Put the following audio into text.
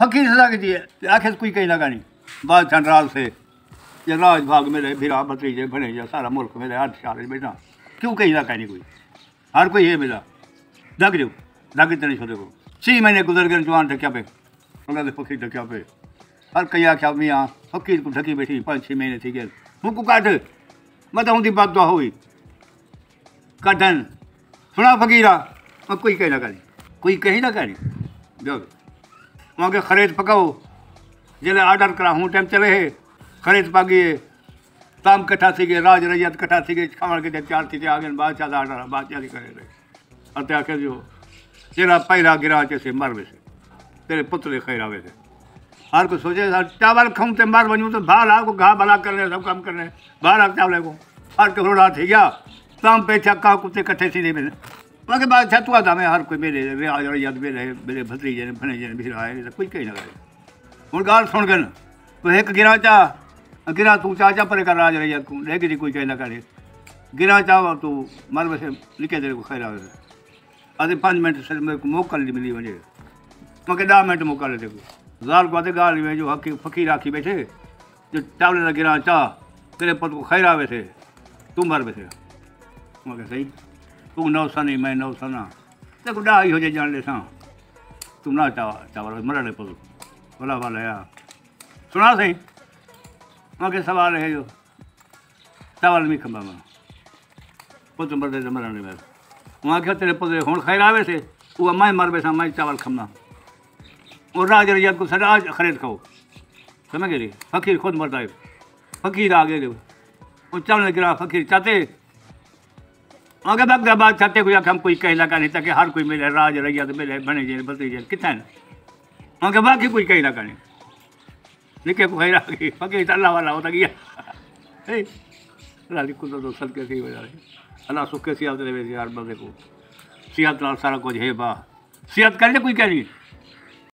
फकीर सजा की थी आखिर कोई कहीं लगा नहीं बादशाह राज से ये राज भाग मेरे फिर भतीजे बने जा सारा मुल्क मेरे 8 साल बेटा क्यों कहीं लगा नहीं कोई हर कोई ये मिला दग दो दग इतने छोटे को 6 महीने गुजर गए जवान ढक्या पे उन्होंने फकीर ढक्या पे हर कई आख्या मियाँ फकीर को ढकी बैठी 5-6 महीने थी गए मुँह को काट मैं तो बात दुआ हुई काटन सुना फकीरा कोई कहीं लगा नहीं कोई कहीं लगा नहीं जो वहाँ के खरीद पकाओ जिले आर्डर करा हूँ टाइम चले है खरीद पागिए ताम कट्ठा थी गए राज रैयत कट्ठा थी गई खाण के तैयार थी आगे बादशाह का आर्डर बादशाह करे रहे अते आखे जो तेरा पैरा गिरा जैसे मर वैसे तेरे पुतले खैरा वैसे हर को सोचे चावल खाऊं तो मर वनूँ तो बाहर आपको घा भला करने सब काम करने बाहर आ चावल को हर टोड़ा थी गया ताम पेचा कहा कुत्ते कट्ठे सीधे मेरे वहाँ के बाद छतुआ था मैं हर कोई मेरे राज रैयत मेरे भतीजे ने भने ने फिर आए कोई कहीं ना करे हूँ गाल सुन गन तो एक गिरा गिरा तू चाचा परे कर राज रैयत को लेकिन कोई कहीं ना करे गिरा चाह तू मर वैसे लिखे तेरे को खैरा वैसे अरे 5 मिनट से मेरे को मौका नहीं मिली वजह मैं 10 मिनट मौका लेते को ज़ाल को आते गाल में जो फकीर आखी बैठे जो चावल का गिरा चाह तेरे पुत को खैरा वैसे तू मर वैसे मैं सही तू 9 सनी मैं 9 सना देखो डाही हो जाए जान ले सा तुम ना चावल मरने पुत बोला वाला यार सुना सही वहाँ के सवाल है जो चावल नहीं खंबा में पुत मरदे तो मरने में वहाँ क्या तेरे पुत हूँ खैर आवे से वो मैं मर बैसा मैं चावल खमना और राज रैयत को सर आज खरीद खाओ समझ गए फकीर खुद मरता है फकीर आगे गए वो चावल गिरा फकीर चाहते आगे बगदा बात चाहते कोई हम कोई कहीं लगा नहीं ताकि हर कोई मेरे राज रैयत मेरे बने जे भतीजे कितना है आगे बाकी कोई कहीं लगा नहीं निके को खैर आ गई फकीर अल्लाह वाला होता गया अल्लाह को तो सब कैसे हो जाए अल्लाह सुख के सियात रहे यार बंदे को सियात सारा कुछ है बा सियात करने कोई क्या नहीं